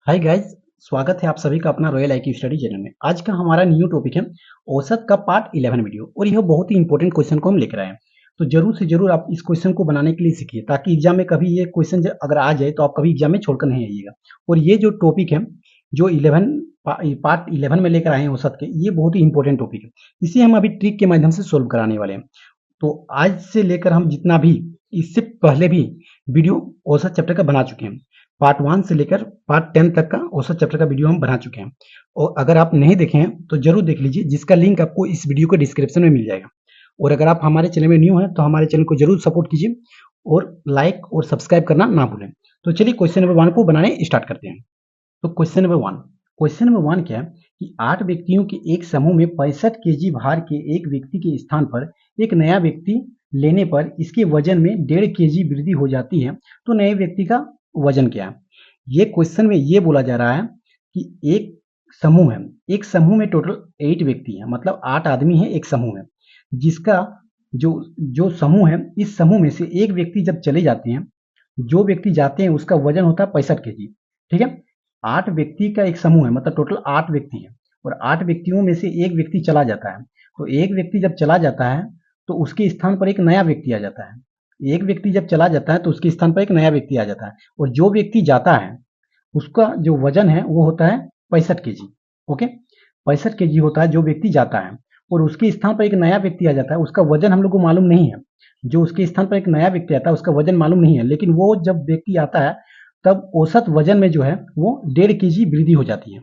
Hi guys, स्वागत है आप सभी का अपना रॉयल आईक्यू स्टडी चैनल में। आज का हमारा न्यू टॉपिक है औसत का पार्ट 11 वीडियो और यह बहुत ही इंपॉर्टेंट क्वेश्चन को हम लेकर आए हैं। तो जरूर से जरूर आप इस क्वेश्चन को बनाने के लिए सीखिए ताकि एग्जाम में कभी ये क्वेश्चन अगर आ जाए तो आप कभी एग्जाम में छोड़कर नहीं आइएगा। और ये जो टॉपिक है जो 11 पार्ट 11 में लेकर आए हैं औसत के, ये बहुत ही इंपॉर्टेंट टॉपिक है। इसे हम अभी ट्रिक के माध्यम से सोल्व कराने वाले हैं। तो आज से लेकर हम जितना भी इससे पहले भी वीडियो औसत चैप्टर का बना चुके हैं। पार्ट 1 से लेकर पार्ट 10 तक का औसत चैप्टर का वीडियो हम बना चुके हैं। और अगर आप नहीं देखे हैं तो जरूर देख लीजिए, जिसका लिंक आपको इस वीडियो के डिस्क्रिप्शन में मिल जाएगा। और अगर आप हमारे चैनल में न्यू हैं तो हमारे चैनल को जरूर सपोर्ट कीजिए और लाइक और सब्सक्राइब करना ना भूलें। तो चलिए क्वेश्चन नंबर 1 को बनाने स्टार्ट करते हैं। तो क्वेश्चन नंबर 1 क्या है कि 8 व्यक्तियों के एक समूह में 65 केजी भार के एक व्यक्ति के स्थान पर एक नया व्यक्ति लेने पर इसके वजन में 1.5 केजी वृद्धि हो जाती है, तो नए व्यक्ति का वजन क्या है? ये क्वेश्चन में ये बोला जा रहा है कि एक समूह में टोटल 8 व्यक्ति हैं, मतलब 8 आदमी हैं एक समूह में, जिसका जो जो समूह है, इस समूह में से एक व्यक्ति जब चले जाते हैं, जो व्यक्ति जाते हैं उसका वजन होता है 65 केजी। ठीक है, 8 व्यक्ति का एक समूह है, मतलब टोटल 8 व्यक्ति हैं और 8 व्यक्तियों में से एक व्यक्ति चला जाता है। तो एक व्यक्ति जब चला जाता है तो उसके स्थान पर एक नया व्यक्ति आ जाता है। एक व्यक्ति जब चला जाता है तो उसके स्थान पर एक नया व्यक्ति आ जाता है और जो व्यक्ति जाता है उसका जो वजन है वो होता है 65 केजी। ओके, 65 केजी होता है जो व्यक्ति जाता है और उसके स्थान पर एक नया व्यक्ति आ जाता है। उसका वजन हम लोग को मालूम नहीं है, जो उसके स्थान पर एक नया व्यक्ति आता है उसका वजन मालूम नहीं है, लेकिन वो जब व्यक्ति आता है तब औसत वजन में जो है वो 1.5 केजी वृद्धि हो जाती है।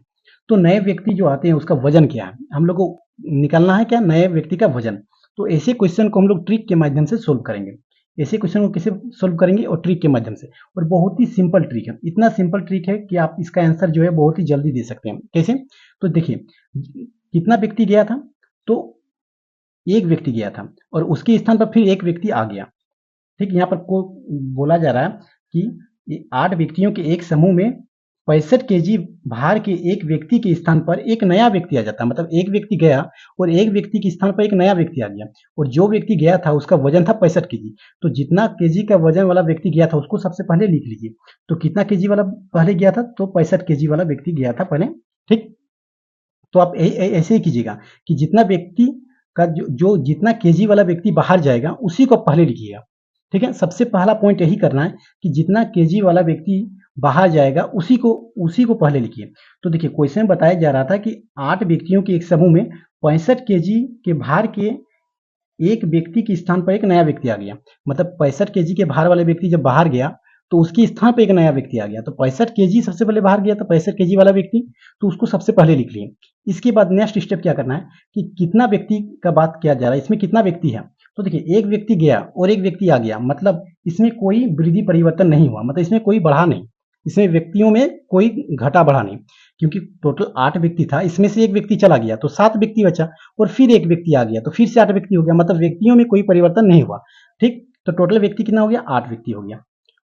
तो नए व्यक्ति जो आते हैं उसका वजन क्या है, हम लोग को निकालना है क्या, नए व्यक्ति का वजन। तो ऐसे क्वेश्चन को हम लोग ट्रिक के माध्यम से सोल्व करेंगे। ऐसे क्वेश्चन को कैसे सोल्व करेंगे? और ट्रिक के माध्यम से। और बहुत ही सिंपल ट्रिक है, इतना सिंपल ट्रिक है कि आप इसका आंसर जो है बहुत ही जल्दी दे सकते हैं। कैसे? तो देखिए, कितना व्यक्ति गया था? तो एक व्यक्ति गया था और उसके स्थान पर फिर एक व्यक्ति आ गया। ठीक, यहाँ पर को बोला जा रहा है कि 8 व्यक्तियों के एक समूह में 65 केजी भार के एक व्यक्ति के स्थान पर एक नया व्यक्ति आ जाता है। मतलब एक व्यक्ति गया और एक व्यक्ति के स्थान पर एक नया व्यक्ति आ गया और जो व्यक्ति गया था उसका वजन था 65 केजी। तो जितना केजी का वजन वाला व्यक्ति गया था उसको सबसे पहले लिख लीजिए। तो कितना केजी वाला पहले गया था? तो 65 केजी वाला व्यक्ति गया था पहले। ठीक, तो आप ऐसे ही कीजिएगा कि जितना व्यक्ति का जो जितना केजी वाला व्यक्ति बाहर जाएगा उसी को पहले लिखिएगा। ठीक है, सबसे पहला पॉइंट यही करना है कि जितना केजी वाला व्यक्ति बाहर जाएगा उसी को पहले लिखिए। तो देखिए, क्वेश्चन में बताया जा रहा था कि 8 व्यक्तियों के एक समूह में 65 केजी के भार के एक व्यक्ति के स्थान पर एक नया व्यक्ति आ गया। मतलब 65 केजी के भार वाले व्यक्ति जब बाहर गया तो उसके स्थान पर एक नया व्यक्ति आ गया। तो 65 केजी सबसे पहले बाहर गया, तो 65 केजी वाला व्यक्ति, तो उसको सबसे पहले लिख लिए। इसके बाद नेक्स्ट स्टेप क्या करना है कि कितना व्यक्ति का बात किया जा रहा है, इसमें कितना व्यक्ति है? तो देखिए, एक व्यक्ति गया और एक व्यक्ति आ गया, मतलब इसमें कोई वृद्धि परिवर्तन नहीं हुआ, मतलब इसमें कोई बढ़ा नहीं, इसमें व्यक्तियों में कोई घटा बढ़ा नहीं, क्योंकि टोटल 8 व्यक्ति था, इसमें से एक व्यक्ति चला गया तो 7 व्यक्ति बचा और फिर एक व्यक्ति आ गया तो फिर से 8 व्यक्ति हो गया, मतलब व्यक्तियों में कोई परिवर्तन नहीं हुआ। ठीक, तो टोटल व्यक्ति कितना हो गया? 8 व्यक्ति हो गया।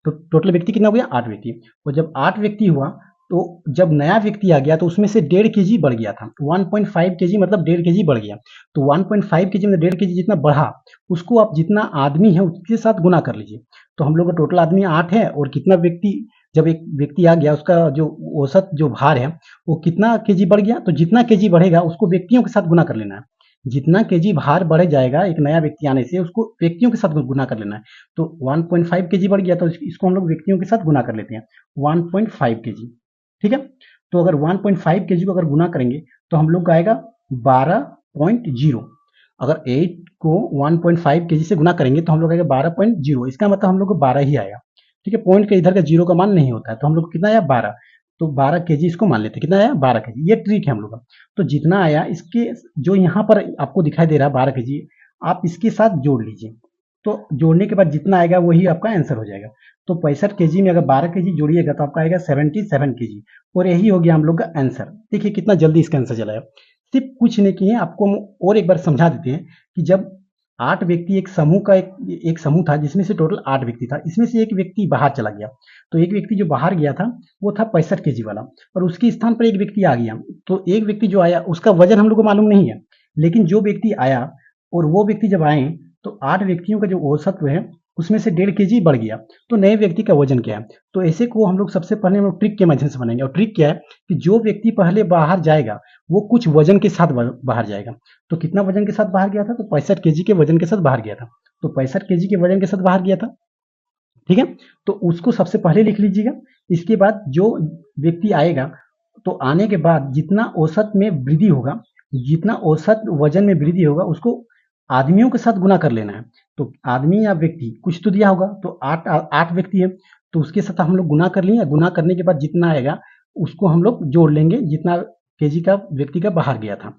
तो टोटल व्यक्ति कितना हो गया? 8 व्यक्ति। और जब 8 व्यक्ति हुआ तो जब नया व्यक्ति आ गया तो उसमें से 1.5 केजी बढ़ गया था। 1.5 केजी मतलब 1.5 केजी बढ़ गया। तो 1.5 केजी में 1.5 केजी जितना बढ़ा उसको आप जितना आदमी है उसके साथ गुना कर लीजिए। तो हम लोग का टोटल आदमी 8 है और कितना व्यक्ति, जब एक व्यक्ति आ गया उसका जो औसत जो भार है वो कितना केजी बढ़ गया, तो जितना केजी बढ़ेगा उसको व्यक्तियों के साथ गुना कर लेना है। जितना केजी भार बढ़ जाएगा एक नया व्यक्ति आने से उसको व्यक्तियों के साथ गुना कर लेना है। तो 1.5 केजी बढ़ गया तो इसको हम लोग व्यक्तियों के साथ गुना कर लेते हैं, 1.5 केजी। ठीक है, तो अगर 1.5 केजी को अगर गुना करेंगे तो हम लोग का आएगा 12.0। अगर 8 को 1.5 केजी से गुना करेंगे तो हम लोग आएगा 12.0, इसका मतलब हम लोग को 12 ही आएगा। ठीक है, पॉइंट का इधर का जीरो का मान नहीं होता है, तो हम लोग कितना आया? 12। तो 12 केजी इसको मान लेते हैं, कितना आया? 12 केजी। ये ट्रिक है हम लोग का। तो जितना आया इसके जो यहाँ पर आपको दिखाई दे रहा है 12 केजी, आप इसके साथ जोड़ लीजिए। तो जोड़ने के बाद जितना आएगा वही आपका आंसर हो जाएगा। तो 65 केजी में अगर 12 केजी जोड़िएगा तो आपका आएगा 77 केजी और यही हो गया हम लोग का आंसर। देखिए कितना जल्दी इसका आंसर चला है। सिर्फ कुछ नहीं किए, आपको हम और एक बार समझा देते हैं कि जब 8 व्यक्ति एक समूह का एक समूह था जिसमें से टोटल 8 व्यक्ति था, इसमें से एक व्यक्ति बाहर चला गया। तो एक व्यक्ति जो बाहर गया था वो था 65 केजी वाला और उसके स्थान पर एक व्यक्ति आ गया। तो एक व्यक्ति जो आया उसका वजन हम लोग को मालूम नहीं है, लेकिन जो व्यक्ति आया और वो व्यक्ति जब आए तो 8 व्यक्तियों का जो औसत है उसमें से 1.5 kg बढ़ गया, तो नए व्यक्ति का वजन क्या है? तो ऐसे को हम लोग सबसे पहले हम लोग ट्रिक के माध्यम से बनाएंगे। और ट्रिक क्या है कि जो व्यक्ति पहले बाहर जाएगा वो कुछ वजन के साथ बाहर जाएगा। तो कितना वजन के साथ बाहर गया था? तो 65 kg के वजन के साथ बाहर गया था। तो 65 kg के वजन के साथ बाहर गया था, ठीक है। तो उसको सबसे पहले लिख लीजिएगा। इसके बाद जो व्यक्ति आएगा, तो आने के बाद जितना औसत में वृद्धि होगा, जितना औसत वजन में वृद्धि होगा, उसको आदमियों के साथ गुना कर लेना है। तो आदमी या व्यक्ति कुछ तो दिया होगा, तो आठ आठ व्यक्ति है, तो उसके साथ हम लोग गुना कर लिए। गुना करने के बाद जितना आएगा उसको हम लोग जोड़ लेंगे, जितना केजी का व्यक्ति का बाहर गया था,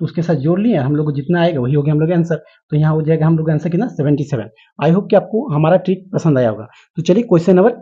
तो उसके साथ जोड़ लिए हम लोग को, जितना आएगा वही हो गया हम लोग आंसर। तो यहाँ हो जाएगा हम लोग आंसर कितना? 77। आई होप कि आपको हमारा ट्रिक पसंद आया होगा। तो चलिए क्वेश्चन नंबर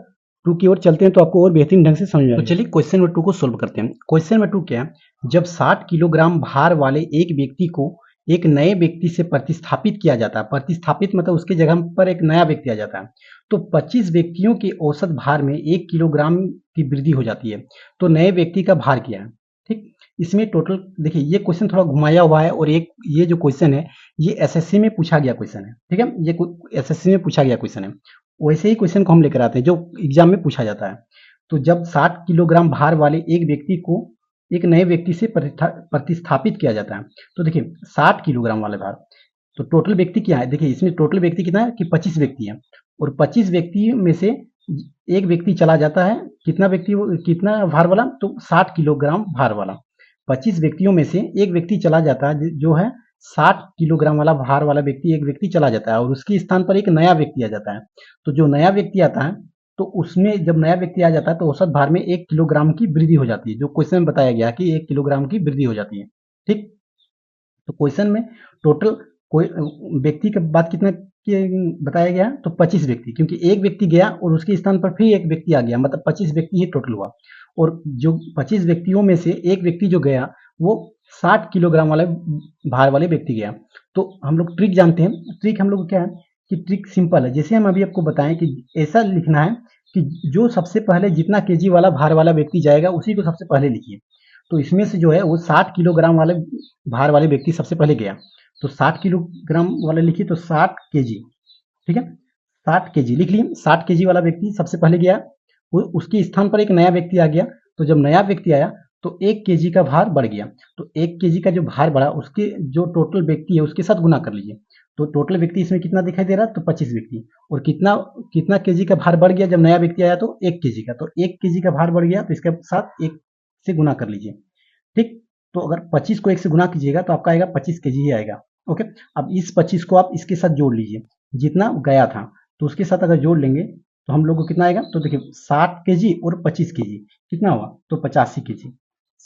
2 की ओर चलते हैं, तो आपको और बेहतरीन ढंग से समझ में आएगा। तो चलिए क्वेश्चन नंबर 2 को सोल्व करते हैं। क्वेश्चन नंबर 2 क्या है? जब 60 किलोग्राम भार वाले एक व्यक्ति को एक नए व्यक्ति से प्रतिस्थापित किया जाता है, प्रतिस्थापित मतलब उसके जगह पर एक नया व्यक्ति आ जाता है, तो 25 व्यक्तियों के औसत भार में 1 किलोग्राम की वृद्धि हो जाती है। तो नए व्यक्ति का भार क्या है? ठीक, इसमें टोटल देखिए, ये क्वेश्चन थोड़ा घुमाया हुआ है, और एक ये जो क्वेश्चन है ये एसएससी में पूछा गया क्वेश्चन है, ठीक है। ये एसएससी में पूछा गया क्वेश्चन है, वैसे ही क्वेश्चन को हम लेकर आते हैं जो एग्जाम में पूछा जाता है। तो जब 60 किलोग्राम भार वाले एक व्यक्ति को एक नए व्यक्ति से प्रतिस्थापित किया जाता है, तो देखिए 60 किलोग्राम वाले भार, तो टोटल व्यक्ति क्या है? देखिए इसमें टोटल व्यक्ति कितना है कि 25 व्यक्ति है, और 25 व्यक्ति में से एक व्यक्ति चला जाता है। कितना व्यक्ति, कितना भार वाला? तो 60 किलोग्राम भार वाला। 25 व्यक्तियों में से एक व्यक्ति चला जाता है, जो है 60 किलोग्राम वाला भार वाला व्यक्ति, एक व्यक्ति चला जाता है, और उसके स्थान पर एक नया व्यक्ति आ जाता है। तो जो नया व्यक्ति आता है, तो उसमें जब नया व्यक्ति आ जाता है तो औसत भार में 1 किलोग्राम की वृद्धि हो जाती है, जो क्वेश्चन में बताया गया कि 1 किलोग्राम की वृद्धि हो जाती है, ठीक। तो क्वेश्चन में टोटल कोई व्यक्ति की बात कितना बताया गया? तो 25 व्यक्ति, क्योंकि एक व्यक्ति गया और उसके स्थान पर फिर एक व्यक्ति आ गया, मतलब 25 व्यक्ति ही टोटल हुआ। और जो 25 व्यक्तियों में से एक व्यक्ति जो गया वो 60 किलोग्राम वाले भार वाले व्यक्ति गया। तो हम लोग ट्रिक जानते हैं। ट्रिक हम लोग क्या है कि ट्रिक सिंपल है, जैसे हम अभी आपको बताएं कि ऐसा लिखना है कि जो सबसे पहले जितना केजी वाला भार वाला व्यक्ति जाएगा उसी को सबसे पहले लिखिए। तो इसमें से जो है वो 60 किलोग्राम वाले भार वाले व्यक्ति सबसे पहले गया, तो 60 किलोग्राम वाले लिखिए, तो 60 केजी, ठीक है। 60 केजी लिख लिए। 60 केजी वाला व्यक्ति सबसे पहले गया, उसके स्थान पर एक नया व्यक्ति आ गया। तो जब नया व्यक्ति आया तो 1 केजी का भार बढ़ गया। तो 1 केजी का जो भार बढ़ा, उसके जो टोटल व्यक्ति है उसके साथ गुना कर लीजिए। तो टोटल व्यक्ति इसमें कितना दिखाई दे रहा है? तो 25 व्यक्ति। और कितना कितना केजी का भार बढ़ गया जब नया व्यक्ति आया? तो 1 केजी का। तो 1 केजी का भार बढ़ गया, तो इसके साथ 1 से गुना कर लीजिए, ठीक। तो अगर 25 को 1 से गुना कीजिएगा तो आपका आएगा 25 केजी ही आएगा, ओके। अब इस 25 को आप इसके साथ जोड़ लीजिए, जितना गया था तो उसके साथ अगर जोड़ लेंगे तो हम लोग को कितना आएगा? तो देखिए 60 केजी और 25 केजी कितना हुआ? तो 85 केजी।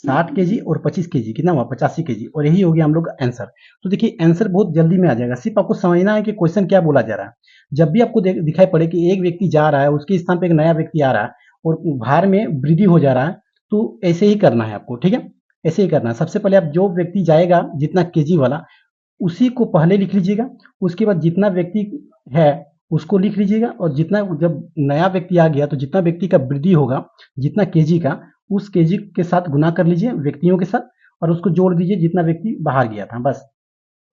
60 केजी और 25 केजी कितना हुआ? 85 केजी। और यही हो गया हम लोग का आंसर। तो देखिए आंसर बहुत जल्दी में आ जाएगा, सिर्फ आपको समझना है कि क्वेश्चन क्या बोला जा रहा है। जब भी आपको दिखाई पड़े कि एक व्यक्ति जा रहा है, उसके स्थान पर एक नया व्यक्ति आ रहा है और भार में वृद्धि हो जा रहा है, तो ऐसे ही करना है आपको, ठीक है। ऐसे ही करना है। सबसे पहले आप जो व्यक्ति जाएगा जितना केजी वाला, उसी को पहले लिख लीजिएगा। उसके बाद जितना व्यक्ति है उसको लिख लीजिएगा, और जितना जब नया व्यक्ति आ गया तो जितना व्यक्ति का वृद्धि होगा जितना केजी का, उस केजी के साथ गुना कर लीजिए व्यक्तियों के साथ, और उसको जोड़ दीजिए जितना व्यक्ति बाहर गया था, बस।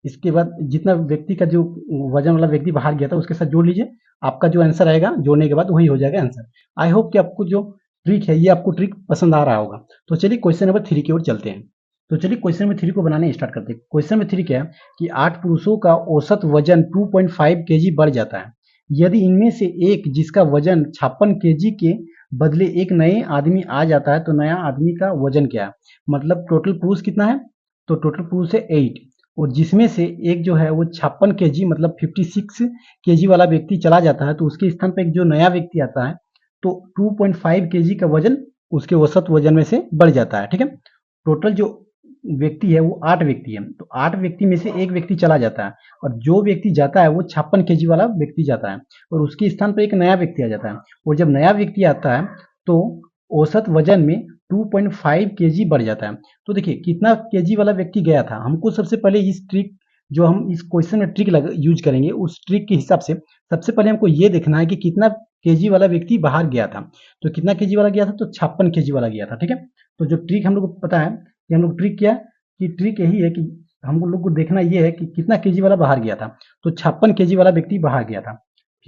इसके बाद जितना व्यक्ति का जो वजन वाला व्यक्ति बाहर गया था उसके साथ जोड़ लीजिए। आपका जो आंसर आएगा जोड़ने के बाद वही हो जाएगा आंसर। आई होप कि आपको जो ट्रिक है ये आपको ट्रिक पसंद आ रहा होगा। तो चलिए क्वेश्चन नंबर 3 की ओर चलते हैं। तो चलिए क्वेश्चन नंबर 3 को बनाने स्टार्ट करते हैं। क्वेश्चन नंबर 3 क्या है कि 8 पुरुषों का औसत वजन 2.5 केजी बढ़ जाता है। यदि इनमें से एक जिसका वजन 56 केजी के बदले एक नए आदमी आ जाता है, तो नया आदमी का वजन क्या है? मतलब टोटल पुरुष कितना है? तो टोटल पुरुष है 8, और जिसमें से एक जो है वो 56 केजी मतलब 56 केजी वाला व्यक्ति चला जाता है, तो उसके स्थान पर एक जो नया व्यक्ति आता है, तो 2.5 केजी का वजन उसके औसत वजन में से बढ़ जाता है, ठीक है। टोटल जो व्यक्ति है वो 8 व्यक्ति है, तो 8 व्यक्ति में से एक व्यक्ति चला जाता है, और जो व्यक्ति जाता है वो 56 केजी वाला व्यक्ति जाता है, और उसके स्थान पर एक नया व्यक्ति आ जाता है। और जब नया व्यक्ति आता है तो औसत वजन में 2.5 केजी बढ़ जाता है। तो देखिए कितना केजी वाला व्यक्ति गया था, हमको सबसे पहले इस ट्रिक, जो हम इस क्वेश्चन में ट्रिक यूज करेंगे, उस ट्रिक के हिसाब से सबसे पहले हमको ये देखना है कि कितना केजी वाला व्यक्ति बाहर गया था। तो कितना केजी वाला गया था? तो 56 केजी वाला गया था, ठीक है। तो जो ट्रिक हम लोग को पता है कि हम लोग ट्रिक किया कि ट्रिक यही है कि हम लोग को देखना ये है कि कितना केजी वाला बाहर गया था। तो 56 केजी वाला व्यक्ति बाहर गया था,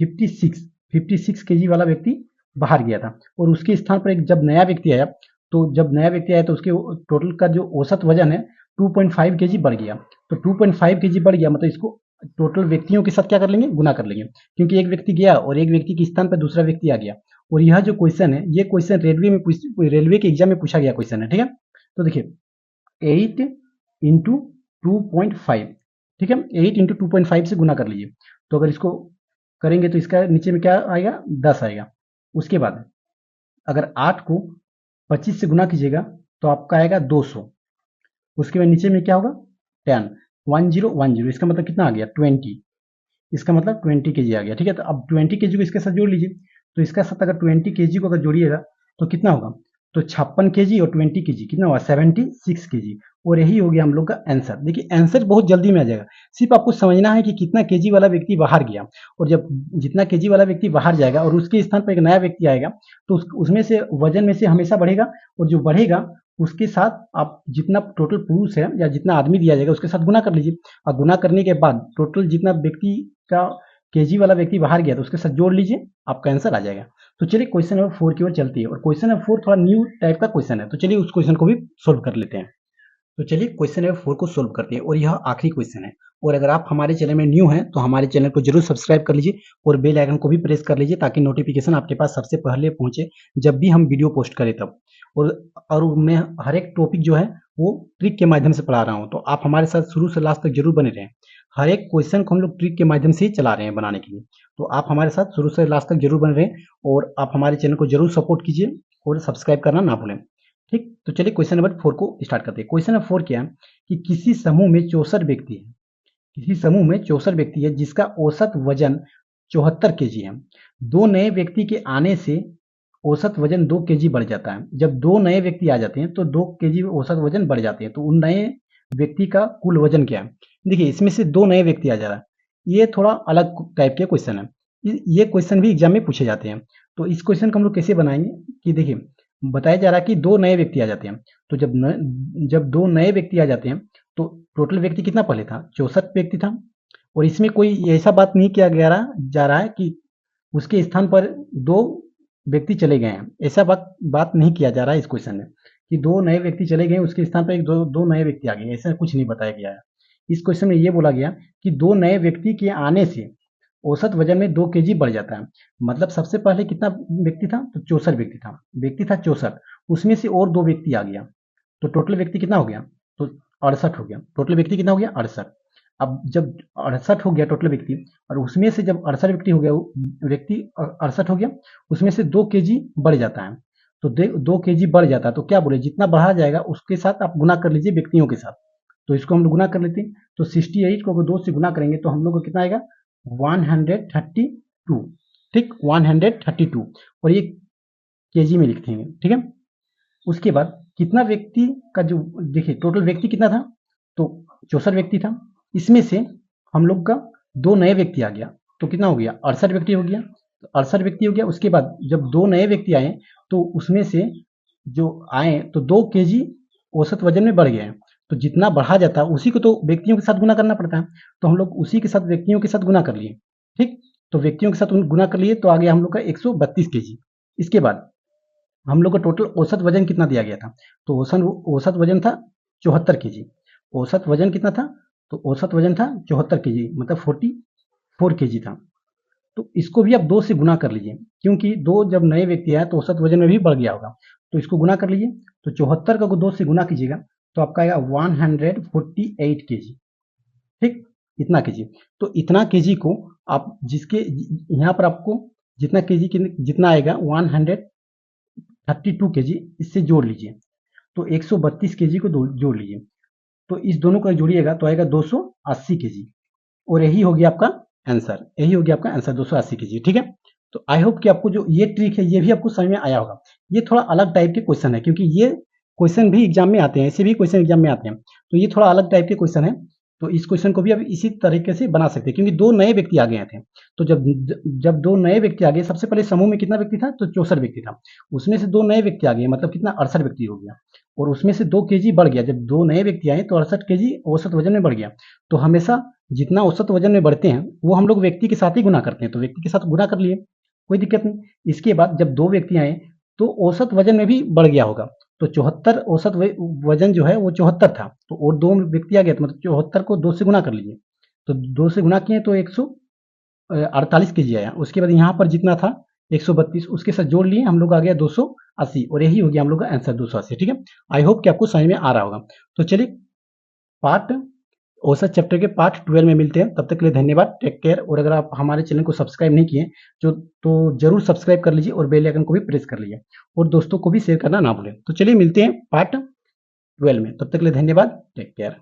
56 केजी वाला व्यक्ति बाहर गया था और उसके स्थान पर एक जब नया व्यक्ति आया, तो जब नया व्यक्ति आया तो उसके टोटल का जो औसत वजन है 2.5 केजी बढ़ गया। तो 2.5 केजी बढ़ गया मतलब इसको टोटल व्यक्तियों के साथ क्या कर लेंगे, गुना कर लेंगे, क्योंकि एक व्यक्ति गया और एक व्यक्ति के स्थान पर दूसरा व्यक्ति आ गया। और यह जो क्वेश्चन है, ये क्वेश्चन रेलवे के एग्जाम में पूछा गया क्वेश्चन है, ठीक है। तो देखिए 8 इंटू 2.5, ठीक है, 8 इंटू 2.5 से गुना कर लीजिए। तो अगर इसको करेंगे तो इसका नीचे में क्या आएगा, 10 आएगा। उसके बाद अगर 8 को 25 से गुना कीजिएगा तो आपका आएगा 200। उसके बाद नीचे में क्या होगा, 10, 1010, इसका मतलब कितना आ गया, 20, इसका मतलब 20 केजी आ गया, ठीक है। तो अब 20 केजी को इसके साथ जोड़ लीजिए। तो इसका साथ अगर 20 केजी को अगर जोड़िएगा तो कितना होगा, तो 56 केजी और 20 केजी कितना हुआ, 76 केजी। और यही हो गया हम लोग का आंसर। देखिए आंसर बहुत जल्दी में आ जाएगा, सिर्फ आपको समझना है कि कितना केजी वाला व्यक्ति बाहर गया, और जब जितना केजी वाला व्यक्ति बाहर जाएगा और उसके स्थान पर एक नया व्यक्ति आएगा तो उसमें से वजन में से हमेशा बढ़ेगा, और जो बढ़ेगा उसके साथ आप जितना टोटल पुरुष है या जितना आदमी दिया जाएगा उसके साथ गुना कर लीजिए। और गुना करने के बाद टोटल जितना व्यक्ति का केजी वाला व्यक्ति बाहर गया तो उसके साथ जोड़ लीजिए, आपका आंसर आ जाएगा। तो चलिए क्वेश्चन नंबर 4 की ओर चलती है, और क्वेश्चन नंबर 4 थोड़ा न्यू टाइप का क्वेश्चन है, तो चलिए उस क्वेश्चन को भी सोल्व कर लेते हैं। तो चलिए क्वेश्चन नंबर 4 को सोल्व करते हैं, और यह आखिरी क्वेश्चन है। और अगर आप हमारे चैनल में न्यू हैं तो हमारे चैनल को जरूर सब्सक्राइब कर लीजिए और बेल आइकन को भी प्रेस कर लीजिए, ताकि नोटिफिकेशन आपके पास सबसे पहले पहुंचे जब भी हम वीडियो पोस्ट करें तब। और मैं हर एक टॉपिक जो है वो ट्रिक के माध्यम से पढ़ा रहा हूँ, तो आप हमारे साथ शुरू से लास्ट तक जरूर बने रहें। हर एक क्वेश्चन को हम लोग ट्रिक के माध्यम से ही चला रहे हैं बनाने के लिए, तो आप हमारे साथ शुरू से लास्ट तक जरूर बने रहें, और आप हमारे चैनल को जरूर सपोर्ट कीजिए और सब्सक्राइब करना ना भूलें, ठीक। तो चलिए क्वेश्चन नंबर 4 को स्टार्ट करते हैं। क्वेश्चन नंबर 4 क्या है कि किसी समूह में 64 व्यक्ति है, किसी समूह में 64 व्यक्ति है जिसका औसत वजन 74 केजी है। दो नए व्यक्ति के आने से औसत वजन 2 केजी बढ़ जाता है। जब दो नए व्यक्ति आ जाते हैं तो 2 केजी औसत वजन बढ़ जाते हैं, तो उन नए व्यक्ति का कुल वजन क्या है। देखिए इसमें से 2 नए व्यक्ति आ जा रहा है, ये थोड़ा अलग टाइप के क्वेश्चन है, ये क्वेश्चन भी एग्जाम में पूछे जाते हैं। तो इस क्वेश्चन को हम लोग कैसे बनाएंगे कि देखिए बताया जा रहा है कि 2 नए व्यक्ति आ जाते हैं, तो जब 2 नए व्यक्ति आ जाते हैं तो टोटल व्यक्ति कितना पहले था, 64 व्यक्ति था। और इसमें कोई ऐसा बात नहीं किया जा रहा है कि उसके स्थान पर 2 व्यक्ति चले गए हैं, ऐसा बात नहीं किया जा रहा है इस क्वेश्चन में कि 2 नए व्यक्ति चले गए उसके स्थान पर दो नए व्यक्ति आ गए, ऐसा कुछ नहीं बताया गया है। इस क्वेश्चन में ये बोला गया कि 2 नए व्यक्ति के आने से औसत वजन में 2 केजी बढ़ जाता है। मतलब सबसे पहले कितना व्यक्ति था, तो 64 व्यक्ति था 64, उसमें से और 2 व्यक्ति आ गया, तो टोटल व्यक्ति कितना हो गया, तो 68 हो गया। टोटल व्यक्ति कितना हो गया, 68। अब जब 68 हो गया टोटल व्यक्ति, और उसमें से जब 68 व्यक्ति हो गया, व्यक्ति 68 हो गया, उसमें से 2 केजी बढ़ जाता है। तो 2 केजी बढ़ जाता है तो क्या बोले, जितना बढ़ा जाएगा उसके साथ आप गुना कर लीजिए व्यक्तियों के साथ। तो इसको हम लोग गुना कर लेते हैं, तो 68 को अगर 2 से गुना करेंगे तो हम लोग को कितना आएगा, 132, ठीक, 132, और ये केजी में लिखते हैं, ठीक है। उसके बाद कितना व्यक्ति का जो देखिए टोटल व्यक्ति कितना था, तो 64 व्यक्ति था, इसमें से हम लोग का 2 नए व्यक्ति आ गया, तो कितना हो गया, 68 व्यक्ति हो गया, तो 68 व्यक्ति हो गया। उसके बाद जब 2 नए व्यक्ति आए तो उसमें से जो आए तो 2 केजी औसत वजन में बढ़ गए हैं, तो जितना बढ़ा जाता है उसी को तो व्यक्तियों के साथ गुना करना पड़ता है, तो हम लोग उसी के साथ व्यक्तियों के साथ गुना कर लिए, ठीक। तो व्यक्तियों के साथ गुना कर लिए तो आ गया हम लोग का 132 केजी। इसके बाद हम लोग का टोटल औसत वजन कितना दिया गया था, तो औसत वजन था 74 केजी। औसत वजन कितना था, तो औसत वजन था 74 केजी, मतलब 44 केजी था। तो इसको भी आप 2 से गुना कर लीजिए, क्योंकि 2 जब नए व्यक्ति आए तो औसत वजन में भी बढ़ गया होगा, तो इसको गुना कर लीजिए। तो 74 का 2 से गुना कीजिएगा तो आपका आएगा 148 केजी, ठीक, इतना केजी। तो इतना केजी को आप जिसके यहाँ पर आपको जितना केजी जितना आएगा 132 केजी, इससे जोड़ लीजिए, तो 132 केजी को जोड़ लीजिए, तो इस दोनों को जोड़िएगा तो आएगा 280 केजी, और यही हो गया आपका आंसर, 280 केजी, ठीक है। तो आई होप कि आपको जो ये ट्रिक है ये भी आपको समझ में आया होगा। ये थोड़ा अलग टाइप के क्वेश्चन है, क्योंकि ये क्वेश्चन भी एग्जाम में आते हैं, ऐसे भी क्वेश्चन एग्जाम में आते हैं, तो ये थोड़ा अलग टाइप के क्वेश्चन है, तो इस क्वेश्चन को भी अब इसी तरीके से बना सकते हैं, क्योंकि दो नए व्यक्ति आ गए थे। तो जब दो नए व्यक्ति आ गए, सबसे पहले समूह में कितना व्यक्ति था, तो 64 व्यक्ति था। उसमें से दो नए व्यक्ति आ गए, मतलब कितना 68 व्यक्ति हो गया, और उसमें से 2 केजी बढ़ गया। जब दो नए व्यक्ति आए तो 68 केजी औसत वजन में बढ़ गया। तो हमेशा जितना औसत वजन में बढ़ते हैं वो हम लोग व्यक्ति के साथ ही गुना करते हैं, तो व्यक्ति के साथ गुना कर लिए, कोई दिक्कत नहीं। इसके बाद जब दो व्यक्ति आए तो औसत वजन में भी बढ़ गया होगा, तो 74 औसत वजन जो है वो 74 था, तो और दो व्यक्ति आ गया, तो मतलब 74 को 2 से गुना कर लीजिए। तो 2 से गुना किए तो 148 केजी आया। उसके बाद यहाँ पर जितना था 132, उसके साथ जोड़ लिए, हम लोग आ गया 280, और यही हो गया हम लोग का आंसर 280। ठीक है, आई होप कि आपको समझ में आ रहा होगा। तो चलिए पार्ट औसत चैप्टर के पार्ट 12 में मिलते हैं। तब तक के लिए धन्यवाद, टेक केयर। और अगर आप हमारे चैनल को सब्सक्राइब नहीं किए तो जरूर सब्सक्राइब कर लीजिए और बेल आइकन को भी प्रेस कर लीजिए, और दोस्तों को भी शेयर करना ना भूलें। तो चलिए मिलते हैं पार्ट 12 में, तब तक के लिए धन्यवाद, टेक केयर।